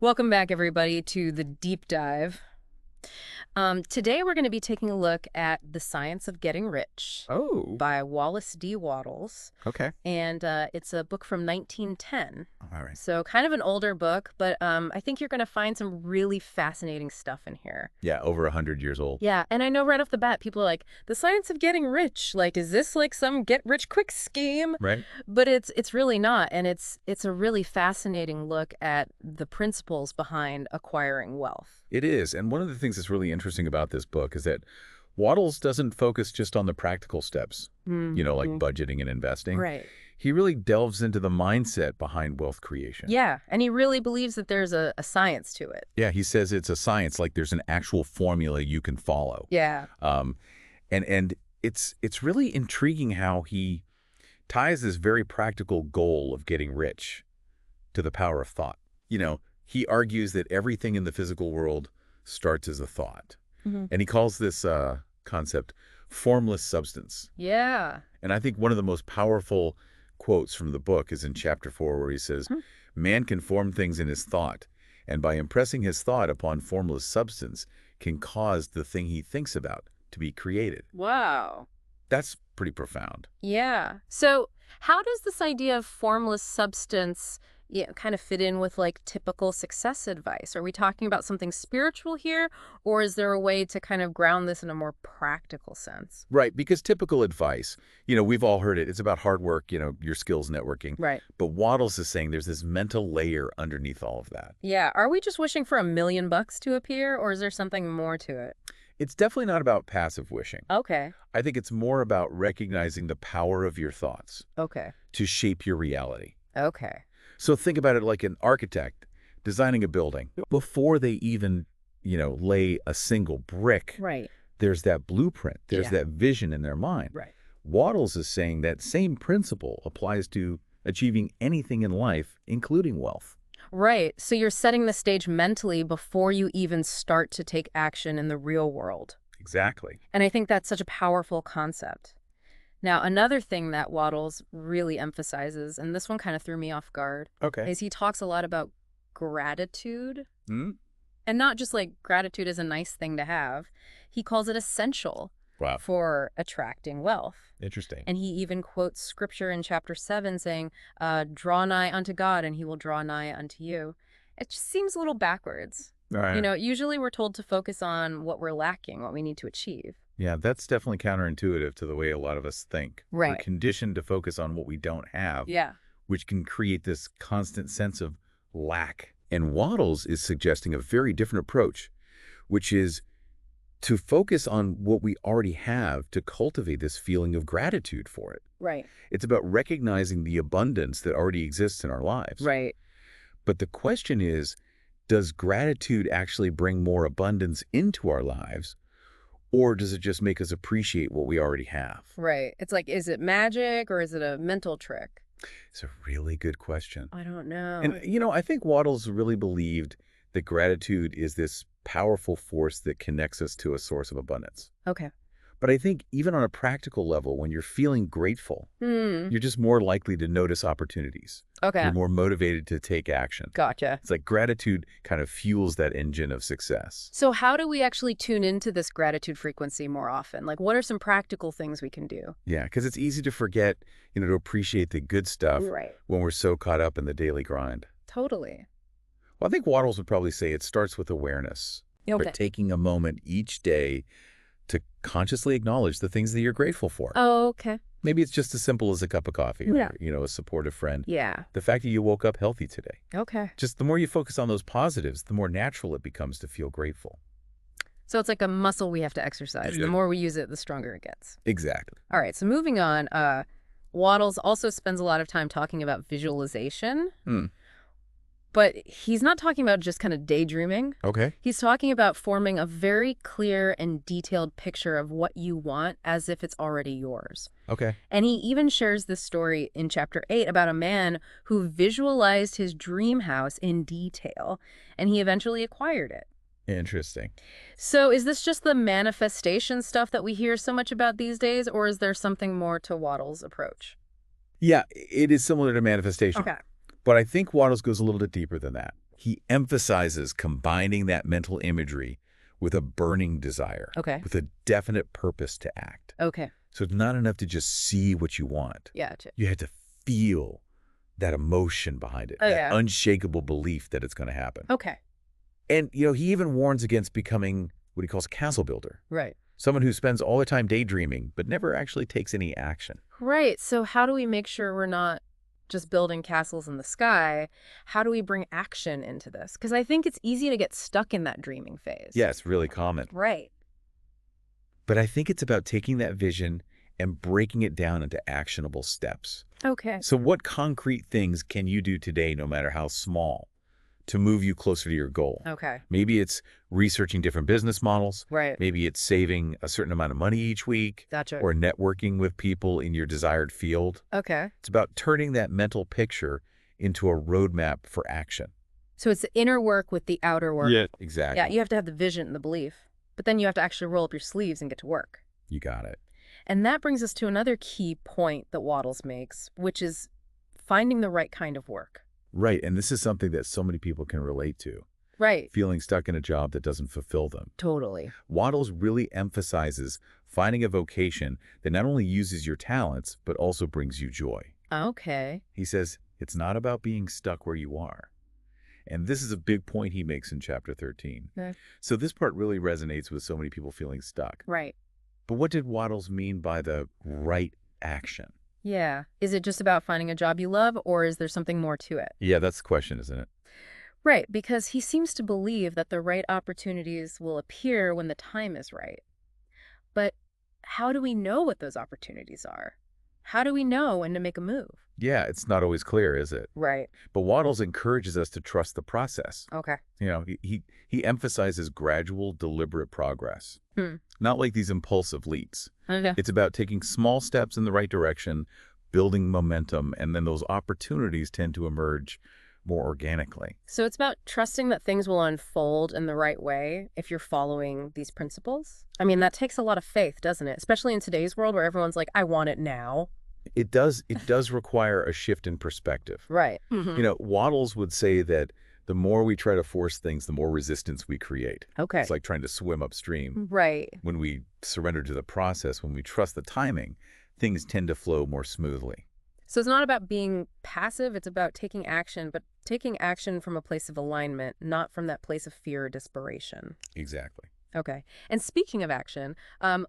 Welcome back, everybody, to the deep dive. Today, we're going to be taking a look at The Science of Getting Rich Oh, by Wallace D. Wattles. okay. And it's a book from 1910. All right. So kind of an older book, but I think you're going to find some really fascinating stuff in here. Yeah, over 100 years old. Yeah, and I know right off the bat, people are like, The Science of Getting Rich. Like, is this like some get-rich-quick scheme? Right. But it's really not, and it's a really fascinating look at the principles behind acquiring wealth. It is. And one of the things that's really interesting about this book is that Wattles doesn't focus just on the practical steps, like budgeting and investing. Right. He really delves into the mindset behind wealth creation. Yeah, and he really believes that there's a science to it. Yeah, he says it's a science, like there's an actual formula you can follow. Yeah. And it's really intriguing how he ties this very practical goal of getting rich to the power of thought. He argues that everything in the physical world starts as a thought. And he calls this concept formless substance. Yeah. And I think one of the most powerful quotes from the book is in chapter 4, where he says, man can form things in his thought, and by impressing his thought upon formless substance can cause the thing he thinks about to be created. Wow. That's pretty profound. Yeah. So how does this idea of formless substance kind of fit in with like typical success advice? Are we talking about something spiritual here, or is there a way to kind of ground this in a more practical sense? Right, because typical advice, we've all heard it. It's about hard work, your skills networking. Right. But Wattles is saying there's this mental layer underneath all of that. Yeah. Are we just wishing for $1 million to appear, or is there something more to it? It's definitely not about passive wishing. Okay. I think it's more about recognizing the power of your thoughts Okay. to shape your reality. Okay. So think about it like an architect designing a building. Before they even, lay a single brick, Right. there's that blueprint, there's that vision in their mind. Right. Wattles is saying that same principle applies to achieving anything in life, including wealth. Right. So you're setting the stage mentally before you even start to take action in the real world. Exactly. And I think that's such a powerful concept. Now, another thing that Wattles really emphasizes, and this one kind of threw me off guard, Okay. is he talks a lot about gratitude. Hmm? And not just like gratitude is a nice thing to have. He calls it essential Wow. for attracting wealth. Interesting. And he even quotes scripture in chapter 7 saying, draw nigh unto God and he will draw nigh unto you. It just seems a little backwards. All right. Usually we're told to focus on what we're lacking, what we need to achieve. Yeah, that's definitely counterintuitive to the way a lot of us think. We're Right. conditioned to focus on what we don't have, Yeah. which can create this constant sense of lack. And Wattles is suggesting a very different approach, which is to focus on what we already have to cultivate this feeling of gratitude for it. Right. It's about recognizing the abundance that already exists in our lives. Right. But the question is, does gratitude actually bring more abundance into our lives, or does it just make us appreciate what we already have? Right. It's like, is it magic or is it a mental trick? It's a really good question. I don't know. And, I think Wattles really believed that gratitude is this powerful force that connects us to a source of abundance. Okay. But I think even on a practical level, when you're feeling grateful, you're just more likely to notice opportunities. Okay. You're more motivated to take action. Gotcha. It's like gratitude kind of fuels that engine of success. So how do we actually tune into this gratitude frequency more often? Like, what are some practical things we can do? Yeah, because it's easy to forget, to appreciate the good stuff Right. when we're so caught up in the daily grind. Totally. Well, I think Wattles would probably say it starts with awareness. Okay. But taking a moment each day to consciously acknowledge the things that you're grateful for. Oh, okay. Maybe it's just as simple as a cup of coffee or, a supportive friend. Yeah. The fact that you woke up healthy today. Okay. Just the more you focus on those positives, the more natural it becomes to feel grateful. So it's like a muscle we have to exercise. The more we use it, the stronger it gets. Exactly. All right. So moving on, Wattles also spends a lot of time talking about visualization. But he's not talking about just kind of daydreaming. Okay. He's talking about forming a very clear and detailed picture of what you want as if it's already yours. Okay. And he even shares this story in chapter 8 about a man who visualized his dream house in detail, and he eventually acquired it. Interesting. So is this just the manifestation stuff that we hear so much about these days, or is there something more to Wattles' approach? Yeah, it is similar to manifestation. Okay. But I think Wattles goes a little bit deeper than that. He emphasizes combining that mental imagery with a burning desire, Okay. with a definite purpose to act. Okay. So it's not enough to just see what you want. Yeah. You have to feel that emotion behind it, Oh, that yeah. unshakable belief that it's going to happen. Okay. And, he even warns against becoming what he calls a castle builder, Right. someone who spends all the time daydreaming but never actually takes any action. Right. So how do we make sure we're not just building castles in the sky? How do we bring action into this? Because I think it's easy to get stuck in that dreaming phase. Yes, really common. Right. But I think it's about taking that vision and breaking it down into actionable steps. Okay. So what concrete things can you do today, no matter how small, to move you closer to your goal? Okay. Maybe it's researching different business models. Right. Maybe it's saving a certain amount of money each week, Gotcha. or networking with people in your desired field. Okay. It's about turning that mental picture into a roadmap for action. So it's the inner work with the outer work. Yeah, exactly. Yeah, you have to have the vision and the belief, but then you have to actually roll up your sleeves and get to work. You got it. And that brings us to another key point that Wattles makes, which is finding the right kind of work. Right, and this is something that so many people can relate to, Right. feeling stuck in a job that doesn't fulfill them. Totally. Wattles really emphasizes finding a vocation that not only uses your talents, but also brings you joy. Okay. He says, it's not about being stuck where you are. And this is a big point he makes in chapter 13. Okay. So this part really resonates with so many people feeling stuck. Right. But what did Wattles mean by the right action? Yeah. Is it just about finding a job you love, or is there something more to it? Yeah, that's the question, isn't it? Right, because he seems to believe that the right opportunities will appear when the time is right. But how do we know what those opportunities are? How do we know when to make a move? Yeah, it's not always clear, is it? Right. But Wattles encourages us to trust the process. Okay. He emphasizes gradual, deliberate progress, Hmm. not like these impulsive leaps. Okay. It's about taking small steps in the right direction, building momentum, and then those opportunities tend to emerge more organically. So it's about trusting that things will unfold in the right way if you're following these principles. I mean, that takes a lot of faith, doesn't it? Especially in today's world where everyone's like, I want it now. It does require a shift in perspective. Right. Mm-hmm. Wattles would say that the more we try to force things, the more resistance we create. Okay. It's like trying to swim upstream. Right. When we surrender to the process, when we trust the timing, things tend to flow more smoothly. So it's not about being passive, it's about taking action, but taking action from a place of alignment, not from that place of fear or desperation. Exactly. Okay. And speaking of action,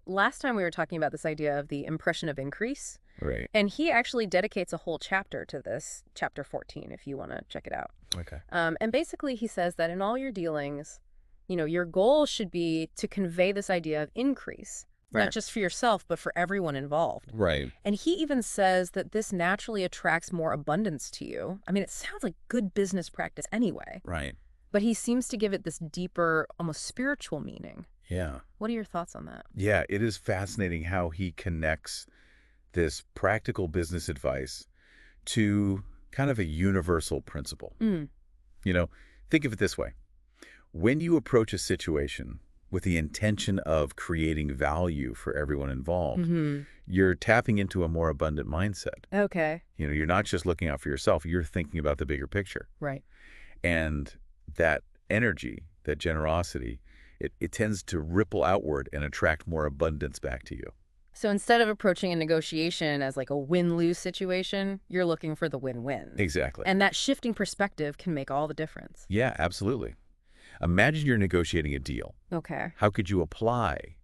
last time we were talking about this idea of the impression of increase, Right. and he actually dedicates a whole chapter to this, chapter 14, if you want to check it out. Okay. And basically he says that in all your dealings, your goal should be to convey this idea of increase. Right. Not just for yourself, but for everyone involved. Right. And he even says that this naturally attracts more abundance to you. I mean, it sounds like good business practice anyway. Right. But he seems to give it this deeper, almost spiritual meaning. Yeah. What are your thoughts on that? Yeah, it is fascinating how he connects this practical business advice to kind of a universal principle. Mm. Think of it this way. When you approach a situation with the intention of creating value for everyone involved, Mm-hmm. you're tapping into a more abundant mindset. Okay. You're not just looking out for yourself, you're thinking about the bigger picture. Right. And that energy, that generosity, it tends to ripple outward and attract more abundance back to you. So instead of approaching a negotiation as like a win-lose situation, you're looking for the win-win. Exactly. And that shifting perspective can make all the difference. Yeah, absolutely. Imagine you're negotiating a deal. Okay. How could you apply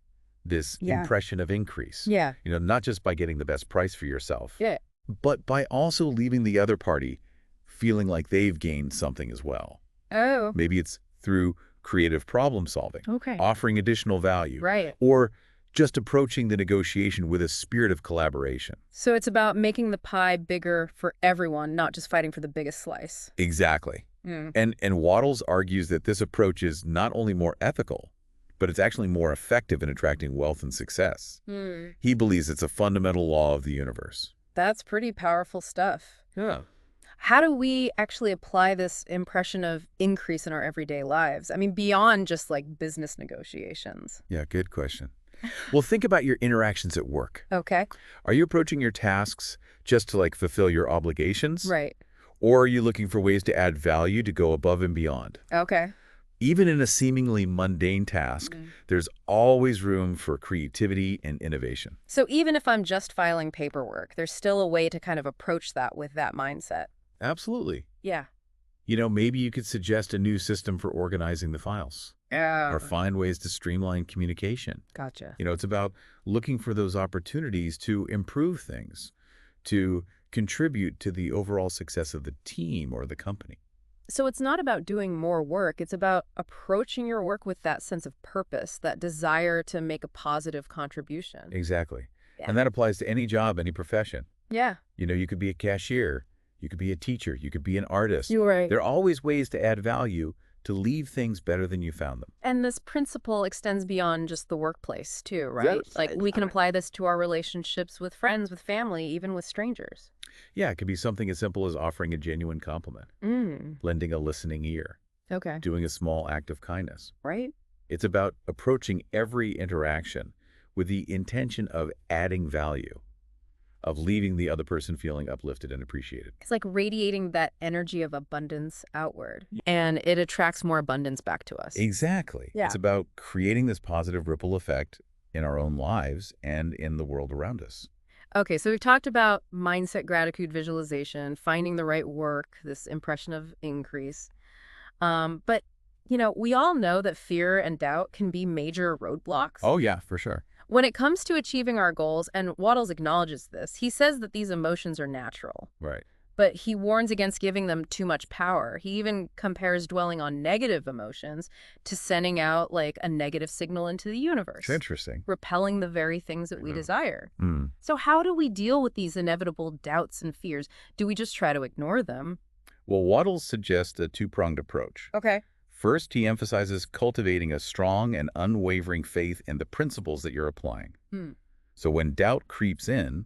this Yeah. impression of increase? Yeah. Not just by getting the best price for yourself, Yeah. but by also leaving the other party feeling like they've gained something as well. Oh. Maybe it's through creative problem solving, Okay. offering additional value, Right. or just approaching the negotiation with a spirit of collaboration. So it's about making the pie bigger for everyone, not just fighting for the biggest slice. Exactly. Mm. And Wattles argues that this approach is not only more ethical, but it's actually more effective in attracting wealth and success. Mm. He believes it's a fundamental law of the universe. That's pretty powerful stuff. Yeah. How do we actually apply this impression of increase in our everyday lives? I mean, beyond just like business negotiations. Yeah, good question. Well, think about your interactions at work. Okay. Are you approaching your tasks just to fulfill your obligations? Right. Or are you looking for ways to add value to go above and beyond? Okay. Even in a seemingly mundane task, there's always room for creativity and innovation. So even if I'm just filing paperwork, there's still a way to kind of approach that with that mindset. Absolutely. Yeah. Maybe you could suggest a new system for organizing the files or Yeah. find ways to streamline communication. Gotcha. It's about looking for those opportunities to improve things, to contribute to the overall success of the team or the company. So it's not about doing more work. It's about approaching your work with that sense of purpose, that desire to make a positive contribution. Exactly. Yeah. And that applies to any job, any profession. Yeah. You could be a cashier, you could be a teacher, you could be an artist. You're right. There are always ways to add value to leave things better than you found them. And this principle extends beyond just the workplace too, right? Yes. Like we can apply this to our relationships with friends, with family, even with strangers. Yeah, it could be something as simple as offering a genuine compliment, lending a listening ear, Okay. doing a small act of kindness. Right? It's about approaching every interaction with the intention of adding value, of leaving the other person feeling uplifted and appreciated. It's like radiating that energy of abundance outward, and it attracts more abundance back to us. Exactly. Yeah. It's about creating this positive ripple effect in our own lives and in the world around us. Okay, so we've talked about mindset, gratitude, visualization, finding the right work, this impression of increase. But, we all know that fear and doubt can be major roadblocks. Oh, yeah, for sure. When it comes to achieving our goals, and Wattles acknowledges this, he says that these emotions are natural, Right. but he warns against giving them too much power. He even compares dwelling on negative emotions to sending out like a negative signal into the universe, It's interesting. repelling the very things that we desire. Mm. So how do we deal with these inevitable doubts and fears? Do we just try to ignore them? Well, Wattles suggests a two-pronged approach. Okay. First, he emphasizes cultivating a strong and unwavering faith in the principles that you're applying. So when doubt creeps in,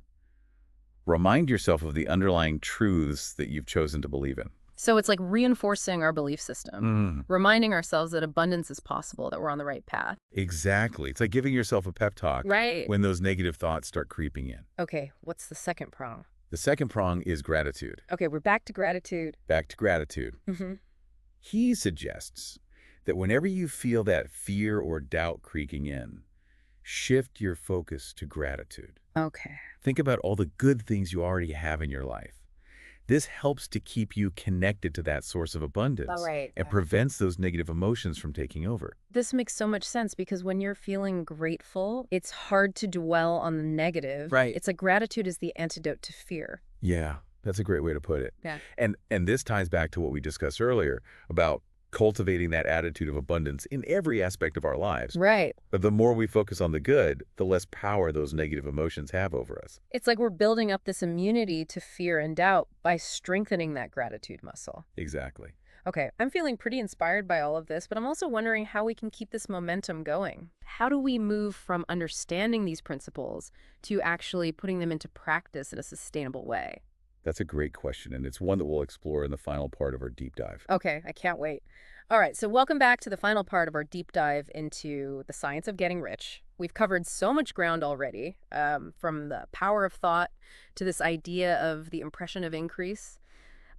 remind yourself of the underlying truths that you've chosen to believe in. So it's like reinforcing our belief system, reminding ourselves that abundance is possible, that we're on the right path. Exactly. It's like giving yourself a pep talk Right. when those negative thoughts start creeping in. Okay, what's the second prong? The second prong is gratitude. Okay, we're back to gratitude. Back to gratitude. He suggests that whenever you feel that fear or doubt creeping in, shift your focus to gratitude. Okay. Think about all the good things you already have in your life. This helps to keep you connected to that source of abundance All right. and prevents those negative emotions from taking over. This makes so much sense because when you're feeling grateful, it's hard to dwell on the negative. Right. It's like gratitude is the antidote to fear. Yeah, that's a great way to put it. Yeah. And this ties back to what we discussed earlier about cultivating that attitude of abundance in every aspect of our lives. Right. But the more we focus on the good, the less power those negative emotions have over us. It's like we're building up this immunity to fear and doubt by strengthening that gratitude muscle. Exactly. Okay, I'm feeling pretty inspired by all of this, but I'm also wondering how we can keep this momentum going. How do we move from understanding these principles to actually putting them into practice in a sustainable way? That's a great question, and it's one that we'll explore in the final part of our deep dive. Okay, I can't wait. All right, so welcome back to the final part of our deep dive into the science of getting rich. We've covered so much ground already, from the power of thought to this idea of the impression of increase.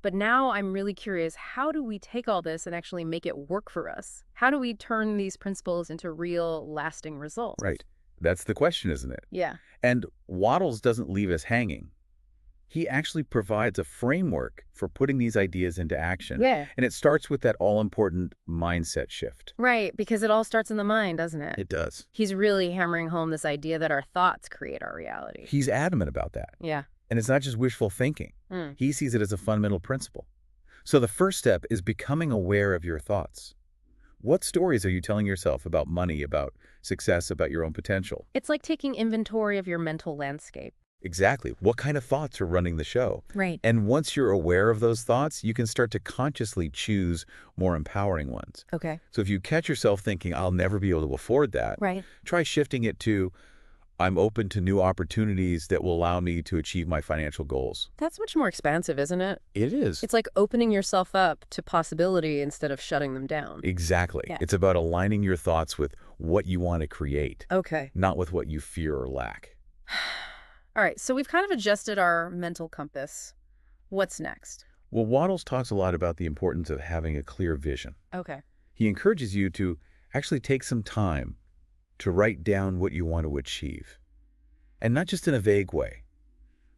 But now I'm really curious, how do we take all this and actually make it work for us? How do we turn these principles into real, lasting results? Right. That's the question, isn't it? Yeah. And Wattles doesn't leave us hanging. He actually provides a framework for putting these ideas into action. Yeah. And it starts with that all-important mindset shift. Right, because it all starts in the mind, doesn't it? It does. He's really hammering home this idea that our thoughts create our reality. He's adamant about that. Yeah. And it's not just wishful thinking. He sees it as a fundamental principle. So the first step is becoming aware of your thoughts. What stories are you telling yourself about money, about success, about your own potential? It's like taking inventory of your mental landscape. Exactly. What kind of thoughts are running the show? Right. And once you're aware of those thoughts, you can start to consciously choose more empowering ones. Okay. So if you catch yourself thinking, I'll never be able to afford that, Right. try shifting it to, I'm open to new opportunities that will allow me to achieve my financial goals. That's much more expansive, isn't it? It is. It's like opening yourself up to possibility instead of shutting them down. Exactly. Yeah. It's about aligning your thoughts with what you want to create, Okay. not with what you fear or lack. All right, so we've kind of adjusted our mental compass. What's next? Well, Wattles talks a lot about the importance of having a clear vision. Okay. He encourages you to actually take some time to write down what you want to achieve. And not just in a vague way.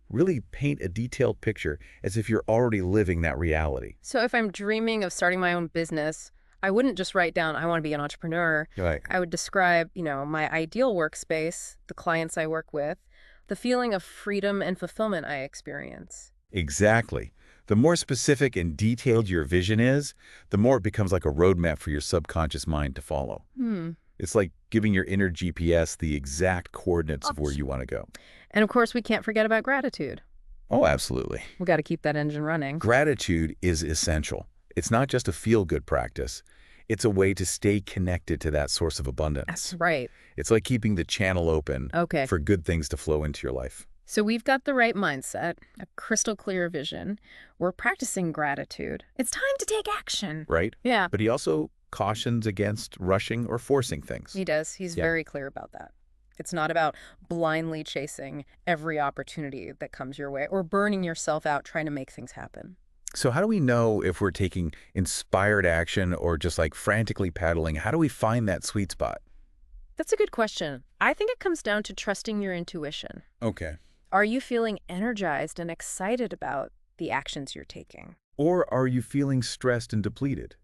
Really paint a detailed picture as if you're already living that reality. So if I'm dreaming of starting my own business, I wouldn't just write down, I want to be an entrepreneur. Right. I would describe, my ideal workspace, the clients I work with, the feeling of freedom and fulfillment I experience. Exactly. The more specific and detailed your vision is, the more it becomes like a roadmap for your subconscious mind to follow. Hmm. It's like giving your inner GPS the exact coordinates of where you want to go. And of course, we can't forget about gratitude. Oh, absolutely. We got to keep that engine running. Gratitude is essential. It's not just a feel-good practice. It's a way to stay connected to that source of abundance. That's right. It's like keeping the channel open Okay. for good things to flow into your life. So we've got the right mindset, a crystal clear vision. We're practicing gratitude. It's time to take action. Right? Yeah, But he also cautions against rushing or forcing things. he does. He's Yeah. very clear about that. It's not about blindly chasing every opportunity that comes your way or burning yourself out trying to make things happen. So how do we know if we're taking inspired action or just like frantically paddling? How do we find that sweet spot? That's a good question. I think it comes down to trusting your intuition. Okay. Are you feeling energized and excited about the actions you're taking? Or are you feeling stressed and depleted?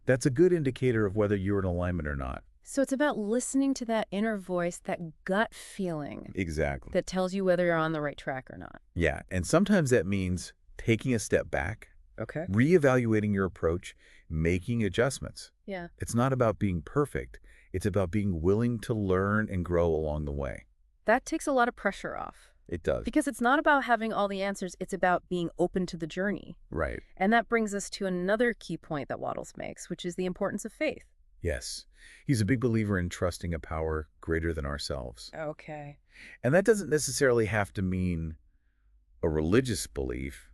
That's a good indicator of whether you're in alignment or not. So it's about listening to that inner voice, that gut feeling Exactly. that tells you whether you're on the right track or not. Yeah, and sometimes that means taking a step back, Okay. reevaluating your approach, making adjustments. Yeah. It's not about being perfect. It's about being willing to learn and grow along the way. That takes a lot of pressure off. It does. Because it's not about having all the answers, it's about being open to the journey. Right. And that brings us to another key point that Wattles makes, which is the importance of faith. Yes. He's a big believer in trusting a power greater than ourselves. Okay. And that doesn't necessarily have to mean a religious belief.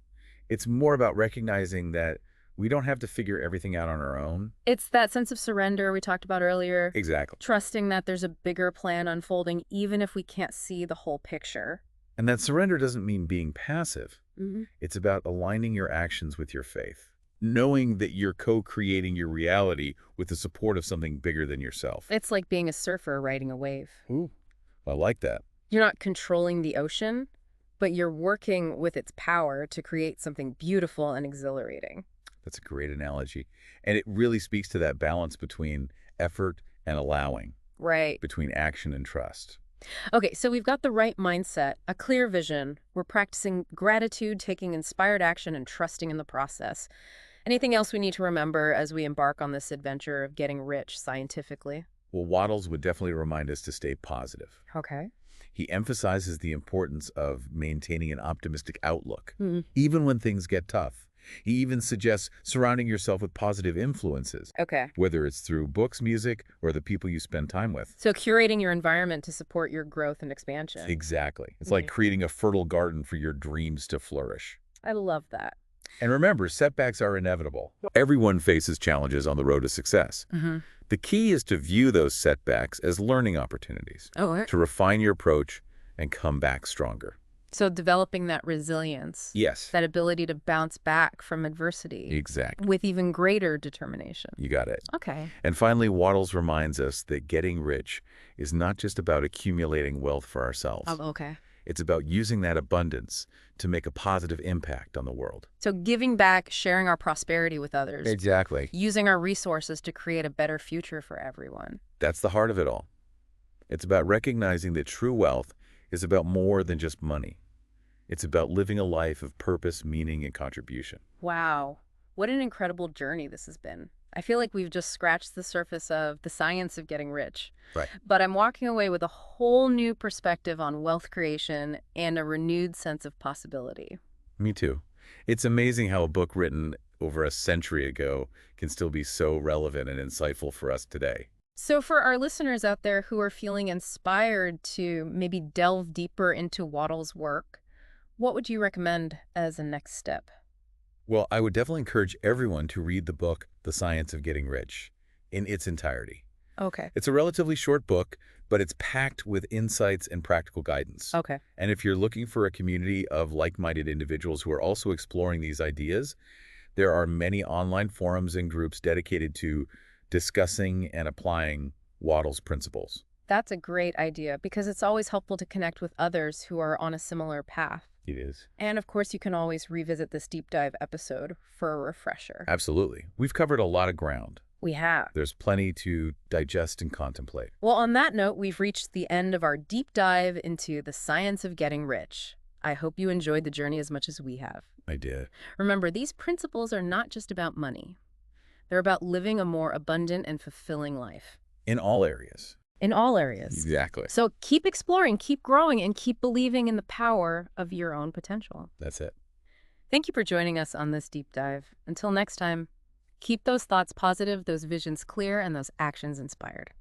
It's more about recognizing that we don't have to figure everything out on our own. It's that sense of surrender we talked about earlier, Exactly. trusting that there's a bigger plan unfolding, even if we can't see the whole picture. And that surrender doesn't mean being passive. Mm-hmm. It's about aligning your actions with your faith, knowing that you're co-creating your reality with the support of something bigger than yourself. It's like being a surfer riding a wave. Ooh, I like that. You're not controlling the ocean, but you're working with its power to create something beautiful and exhilarating. That's a great analogy. And it really speaks to that balance between effort and allowing, Right. between action and trust. Okay, so we've got the right mindset, a clear vision. We're practicing gratitude, taking inspired action, and trusting in the process. Anything else we need to remember as we embark on this adventure of getting rich scientifically? Well, Wattles would definitely remind us to stay positive. Okay. He emphasizes the importance of maintaining an optimistic outlook, Hmm. even when things get tough. He even suggests surrounding yourself with positive influences, Okay. whether it's through books, music, or the people you spend time with. So curating your environment to support your growth and expansion. Exactly. It's like creating a fertile garden for your dreams to flourish. I love that. And remember, setbacks are inevitable. Everyone faces challenges on the road to success. Mm-hmm. The key is to view those setbacks as learning opportunities, Oh, to refine your approach and come back stronger. so developing that resilience, Yes, that ability to bounce back from adversity exactly. with even greater determination. You got it. Okay. And finally, Wattles reminds us that getting rich is not just about accumulating wealth for ourselves. Okay. It's about using that abundance to make a positive impact on the world. So giving back, sharing our prosperity with others, Exactly. using our resources to create a better future for everyone. That's the heart of it all. It's about recognizing that true wealth is about more than just money. It's about living a life of purpose, meaning, and contribution. Wow. What an incredible journey this has been. I feel like we've just scratched the surface of the science of getting rich. Right. But I'm walking away with a whole new perspective on wealth creation and a renewed sense of possibility. Me too. It's amazing how a book written over a century ago can still be so relevant and insightful for us today. So for our listeners out there who are feeling inspired to maybe delve deeper into Wattles' work, what would you recommend as a next step? Well, I would definitely encourage everyone to read the book, The Science of Getting Rich, in its entirety. Okay. It's a relatively short book, but it's packed with insights and practical guidance. Okay. And if you're looking for a community of like-minded individuals who are also exploring these ideas, there are many online forums and groups dedicated to discussing and applying Wattles principles. That's a great idea because it's always helpful to connect with others who are on a similar path. It is. And of course, you can always revisit this deep dive episode for a refresher. Absolutely. We've covered a lot of ground. We have. There's plenty to digest and contemplate. Well, on that note, we've reached the end of our deep dive into the science of getting rich. I hope you enjoyed the journey as much as we have. I did. Remember, these principles are not just about money. They're about living a more abundant and fulfilling life. In all areas. In all areas. Exactly. So keep exploring, keep growing, and keep believing in the power of your own potential. That's it. Thank you for joining us on this deep dive. Until next time, keep those thoughts positive, those visions clear, and those actions inspired.